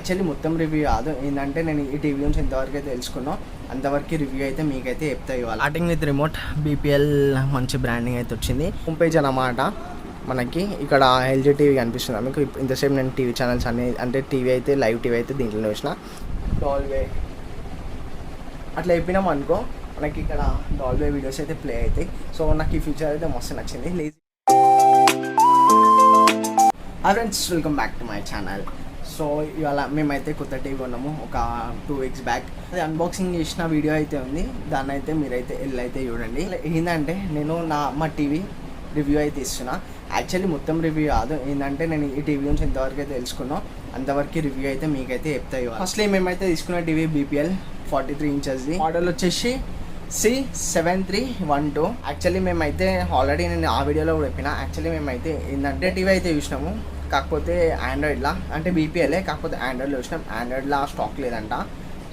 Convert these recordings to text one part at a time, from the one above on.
Actually మొత్తం review కాదు, ఏంటంటే నేను ఈ టీవీ గురించి ఎంతవరకు అయితే తెలుసుకున్నాను అంతవరకు రివ్యూ అయితే మీకైతే చెప్తా ఇవ్వాలి. స్టార్టింగ్ విత్ రిమోట్ బీపీఎల్ మంచి బ్రాండింగ్ అయితే వచ్చింది. హోమ్ పేజ్ అన్నమాట. మనకి ఇక్కడ ఎల్జీ టీవీ కనిపిస్తుంది మీకు. ఇంతసేపు నేను టీవీ ఛానల్స్ అన్ని అంటే టీవీ అయితే లైవ్ టీవీ అయితే దీంట్లో వచ్చిన డాల్వే అట్లా చెప్పినాం అనుకో, మనకి ఇక్కడ డాల్వే వీడియోస్ అయితే ప్లే అవుతాయి. సో నాకు ఈ ఫీచర్ అయితే మస్తు నచ్చింది. Hi friends, welcome back to my channel. So ఇవాళ మేమైతే కొత్త టీవీ కొన్నాము ఒక 2 weeks బ్యాక్. అది అన్బాక్సింగ్ చేసిన వీడియో అయితే ఉంది, దాన్ని అయితే మీరైతే వెళ్ళైతే చూడండి. ఏంటంటే నేను మా టీవీ రివ్యూ అయితే ఇస్తున్నా. యాక్చువల్లీ మొత్తం రివ్యూ కాదు, ఏంటంటే నేను ఈ టీవీ గురించి ఎంతవరకు అయితే తెలుసుకున్నాను అంతవరకు రివ్యూ అయితే మీకైతే చెప్తా ఇవ్వాలి. ఫస్ట్లీ మేమైతే తీసుకున్న టీవీ బీపీఎల్ 43 inchesది. మోడల్ వచ్చేసి C7312. యాక్చువల్లీ మేమైతే ఆల్రెడీ నేను ఆ వీడియోలో కూడా చెప్పిన. యాక్చువల్లీ మేమైతే ఏంటంటే టీవీ అయితే చూసినాము, కాకపోతే ఆండ్రాయిడ్లా అంటే బీపీఎల్ఏ, కాకపోతే ఆండ్రాయిడ్లో చూసినాం. ఆండ్రాయిడ్లో స్టాక్ లేదంట.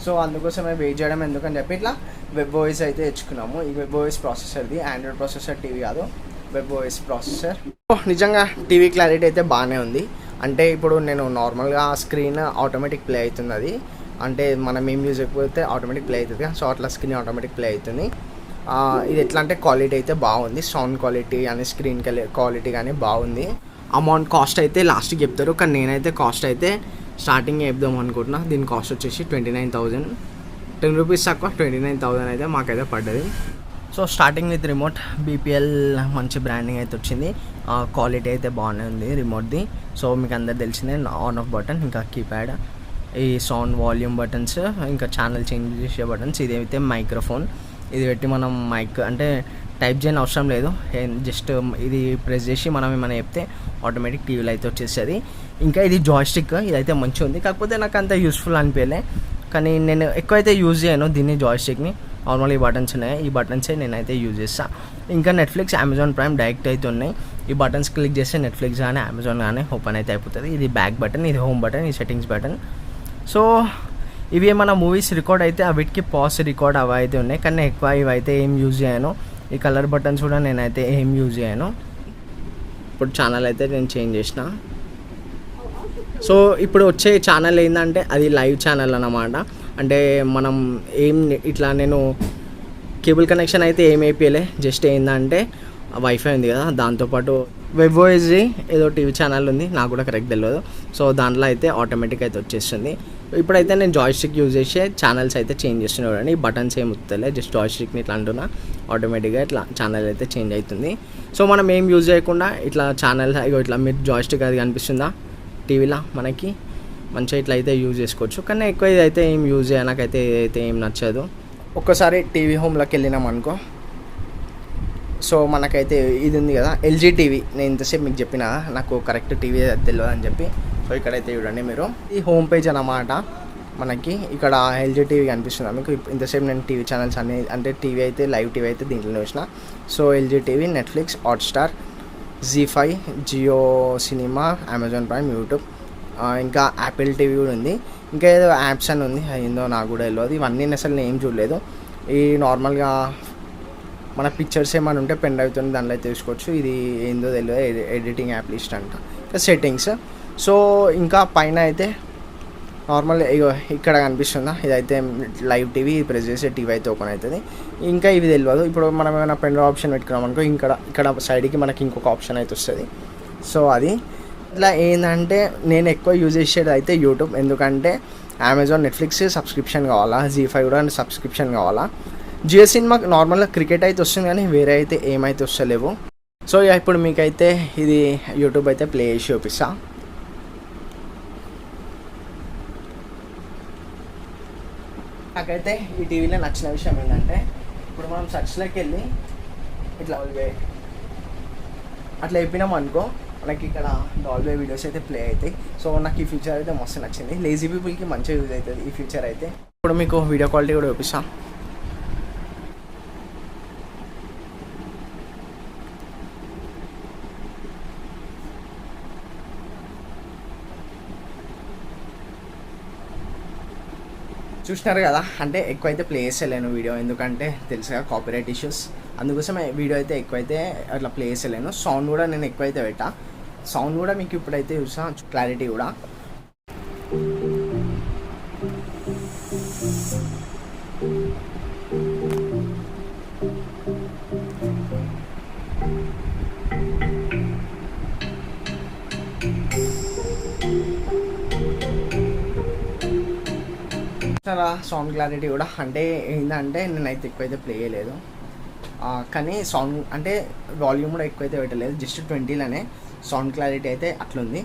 సో అందుకోసమే వెయిట్ చేయడం ఎందుకని చెప్పి ఇట్లా వెబ్ ఓఎస్ అయితే తెచ్చుకున్నాము. ఈ వెబ్ ఓఎస్ ప్రాసెసర్ది, ఆండ్రాయిడ్ ప్రాసెసర్ టీవీ కాదు, వెబ్ ఓఎస్ ప్రాసెసర్. నిజంగా టీవీ క్లారిటీ అయితే బాగానే ఉంది. అంటే ఇప్పుడు నేను నార్మల్గా స్క్రీన్ ఆటోమేటిక్ ప్లే అవుతుంది. అది అంటే మనం ఏం యూజ్ అయిపోతే ఆటోమేటిక్ ప్లే అవుతుంది, సో అట్లా స్క్రీన్ ఆటోమేటిక్ ప్లే అవుతుంది. ఇది ఎట్లా అంటే క్వాలిటీ అయితే బాగుంది, సౌండ్ క్వాలిటీ కానీ స్క్రీన్ క్వాలిటీ కానీ బాగుంది. అమౌంట్ కాస్ట్ అయితే లాస్ట్కి చెప్తారు, కానీ నేనైతే కాస్ట్ అయితే స్టార్టింగ్ చెప్దాం అనుకుంటున్నా. దీని కాస్ట్ వచ్చేసి 29,000, 10 రూపీస్ తక్కువ 29,000 అయితే మాకైతే పడ్డది. So starting with remote BPL మంచి బ్రాండింగ్ అయితే వచ్చింది. క్వాలిటీ అయితే బాగానే ఉంది రిమోట్ది. సో మీకు అందరు తెలిసిందే, ఆన్ ఆఫ్ బటన్, ఇంకా కీప్యాడ్, ఈ సౌండ్ వాల్యూమ్ బటన్స్, ఇంకా ఛానల్ చేంజ్ చేసే బటన్స్. ఇదైతే మైక్రోఫోన్, ఇది పెట్టి మనం మైక్ అంటే టైప్ చేయని అవసరం లేదు, జస్ట్ ఇది ప్రెస్ చేసి మనం ఏమైనా చెప్తే ఆటోమేటిక్ టీవీలో అయితే వచ్చేస్తుంది. ఇంకా ఇది జాయ్స్టిక్, ఇదైతే మంచిగా ఉంది, కాకపోతే నాకు అంత యూస్ఫుల్ అనిపించలే. కానీ నేను ఎక్కువైతే యూజ్ చేయను దీన్ని, జాయ్స్టిక్ని. నార్మల్ ఈ బటన్స్ ఉన్నాయి, ఈ బటన్సే నేనైతే యూజ్ చేస్తాను. ఇంకా నెట్ఫ్లిక్స్, అమెజాన్ ప్రైమ్ డైరెక్ట్ అయితే ఉన్నాయి. ఈ బటన్స్ క్లిక్ చేస్తే నెట్ఫ్లిక్స్ కానీ అమెజాన్ కానీ ఓపెన్ అయితే అయిపోతుంది. ఇది బ్యాక్ బటన్, ఇది హోమ్ బటన్, ఈ సెట్టింగ్స్ బటన్. సో ఇవి ఏమైనా మూవీస్ రికార్డ్ అయితే వీటికి పాజ్ రికార్డ్ అవి అయితే ఉన్నాయి, కానీ ఎక్కువ ఇవైతే ఏం యూజ్ చేయను. ఈ కలర్ బటన్స్ కూడా నేనైతే ఏం యూజ్ చేయను. ఇప్పుడు ఛానల్ అయితే నేను చేంజ్ చేసిన. సో ఇప్పుడు వచ్చే ఛానల్ ఏంటంటే అది లైవ్ ఛానల్ అన్నమాట. అంటే మనం ఏం ఇట్లా నేను కేబుల్ కనెక్షన్ అయితే ఏం అయిపోయలే, జస్ట్ ఏంటంటే వైఫై ఉంది కదా, దాంతోపాటు వెబ్ ఓఎస్ది ఏదో టీవీ ఛానల్ ఉంది, నాకు కూడా కరెక్ట్ తెలియదు. సో దాంట్లో అయితే ఆటోమేటిక్ అయితే వచ్చేస్తుంది. ఇప్పుడైతే నేను జాయ్స్టిక్ యూజ్ చేసే ఛానల్స్ అయితే చేంజ్ చేస్తున్నాను. చూడండి, బటన్స్ ఏం వస్తలే, జస్ట్ జాయ్స్టిక్ని ఇట్లా అంటున్నా, ఆటోమేటిక్గా ఇట్లా ఛానల్ అయితే చేంజ్ అవుతుంది. సో మనం ఏం యూజ్ చేయకుండా ఇట్లా ఛానల్ ఇట్లా మీరు జాయ్స్టిక్ అది కనిపిస్తుందా టీవీలో, మనకి మంచిగా ఇట్లా అయితే యూజ్ చేసుకోవచ్చు. కానీ ఎక్కువ ఇదైతే ఏం యూజ్ చేయ, నాకైతే ఇదైతే ఏం నచ్చదు. ఒక్కసారి టీవీ హోమ్లోకి వెళ్ళినాం అనుకో, సో మనకైతే ఇది ఉంది కదా ఎల్జీ టీవీ. నేను ఇంతసేపు మీకు చెప్పిన నాకు కరెక్ట్ టీవీ తెలియదు అని చెప్పి. సో ఇక్కడైతే చూడండి మీరు, ఈ హోమ్ పేజ్ అన్నమాట. మనకి ఇక్కడ ఎల్జీ టీవీ కనిపిస్తుంది మీకు. ఇంతసేపు నేను టీవీ ఛానల్స్ అన్ని అంటే టీవీ అయితే లైవ్ టీవీ అయితే దీంట్లో వచ్చిన. So LG TV, Netflix, Hotstar, Zee five, Jio Cinema, Amazon Prime, YouTube, ఇంకా యాపిల్ టీవీ కూడా ఉంది. ఇంకా ఏదో యాప్స్ అని ఉంది, ఏందో నాకు కూడా తెలియదు. ఇవన్నీ అసలు నేను ఏం చూడలేదు. ఈ నార్మల్గా మన పిక్చర్స్ ఏమైనా ఉంటే పెన్ డ్రైవ్తో దాంట్లో అయితే తీసుకోవచ్చు. ఇది ఏందో తెలియదు, ఎడిటింగ్ యాప్ లిస్ట్ అంట, సెట్టింగ్స్. సో ఇంకా పైన అయితే నార్మల్ ఇక్కడ కనిపిస్తుందా, ఇదైతే లైవ్ టీవీ, ప్రెస్ చేసే టీవీ అయితే ఓపెన్ అవుతుంది. ఇంకా ఇవి తెలియదు. ఇప్పుడు మనం ఏమైనా పెన్ డ్రైవ్ ఆప్షన్ పెట్టుకున్నాం అనుకో, ఇక్కడ సైడ్కి మనకి ఇంకొక ఆప్షన్ అయితే వస్తుంది. సో అది ఇట్లా ఏంటంటే నేను ఎక్కువ యూజ్ చేసేది అయితే యూట్యూబ్, ఎందుకంటే అమెజాన్, నెట్ఫ్లిక్స్ సబ్స్క్రిప్షన్ కావాలా, జీ5 కూడా సబ్స్క్రిప్షన్ కావాలా. జియో సినిమా నార్మల్గా క్రికెట్ అయితే వస్తుంది, కానీ వేరే అయితే ఏమైతే వస్తలేవు. సో ఇప్పుడు మీకైతే ఇది యూట్యూబ్ అయితే ప్లే చేసి చూపిస్తా. నాకైతే ఈ టీవీలో నచ్చిన విషయం ఏంటంటే, ఇప్పుడు మనం సర్చ్లోకి వెళ్ళి ఇట్లా అట్లా చెప్పినాం అనుకో, మనకి ఇక్కడ డాల్వే వీడియోస్ అయితే ప్లే అవుతాయి. సో నాకు ఈ ఫీచర్ అయితే మస్తు నచ్చింది. లేజీ పీపుల్కి మంచిగా యూజ్ అవుతుంది ఈ ఫీచర్ అయితే. ఇప్పుడు మీకు వీడియో క్వాలిటీ కూడా చూపిస్తాం. చూసినారు కదా, అంటే ఎక్కువైతే ప్లే చేసేలేను వీడియో, ఎందుకంటే తెలుసుగా కాపీరైట్ ఇష్యూస్. అందుకోసమే వీడియో అయితే ఎక్కువైతే అట్లా ప్లే చేసేలేను. సౌండ్ కూడా నేను ఎక్కువైతే పెట్టా, సౌండ్ కూడా మీకు ఇప్పుడైతే చూసా, క్లారిటీ కూడా. సౌండ్ క్లారిటీ కూడా అంటే ఏంటంటే నేనైతే ఎక్కువైతే ప్లే చేయలేదు, కానీ సౌండ్ అంటే వాల్యూమ్ కూడా ఎక్కువైతే పెట్టలేదు, జస్ట్ 20లోనే సౌండ్ క్లారిటీ అయితే అట్లుంది.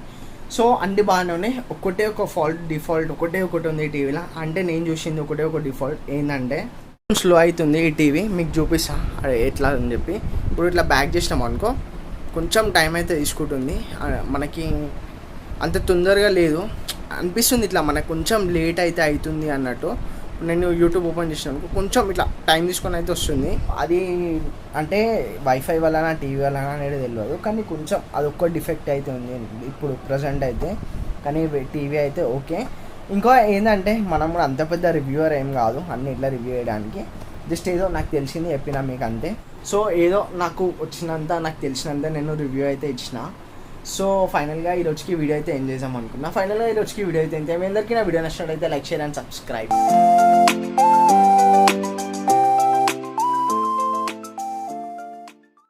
సో అన్ని బాగానే ఉన్నాయి. ఒకటే ఒక డిఫాల్ట్ ఒకటే ఒకటి ఉంది ఈ టీవీలో, అంటే నేను చూసింది ఒకటే ఒక డిఫాల్ట్ ఏంటంటే స్లో అవుతుంది ఈ టీవీ. మీకు చూపిస్తా ఎట్లా అని చెప్పి. ఇప్పుడు ఇట్లా బ్యాక్ చేసినాం అనుకో కొంచెం టైం అయితే తీసుకుంటుంది, మనకి అంత తొందరగా లేదు అనిపిస్తుంది, ఇట్లా మనకు కొంచెం లేట్ అయితే అవుతుంది అన్నట్టు. నేను యూట్యూబ్ ఓపెన్ చేసినాను కొంచెం ఇట్లా టైం తీసుకొని అయితే వస్తుంది. అది అంటే వైఫై వలన టీవీ వలన అనేది తెలియదు, కానీ కొంచెం అదొక్క డిఫెక్ట్ అయితే ఉంది ఇప్పుడు ప్రజెంట్ అయితే. కానీ టీవీ అయితే ఓకే. ఇంకా ఏంటంటే మనం కూడా అంత పెద్ద రివ్యూవర్ ఏం కాదు అన్ని ఇట్లా రివ్యూ చేయడానికి, జస్ట్ ఏదో నాకు తెలిసింది చెప్పినా మీకు అంతే. సో ఏదో నాకు వచ్చినంత నాకు తెలిసినంత నేను రివ్యూ అయితే ఇచ్చిన. సో ఫైనల్గా ఈ రోజుకి వీడియో అయితే ఎంజాయ్ చేద్దాం అనుకున్నా. ఫైనల్గా ఈ రోజుకి వీడియో అయితే మీ అందరికీ నా వీడియో నచ్చినట్లయితే లైక్, షేర్ అండ్ సబ్స్క్రైబ్.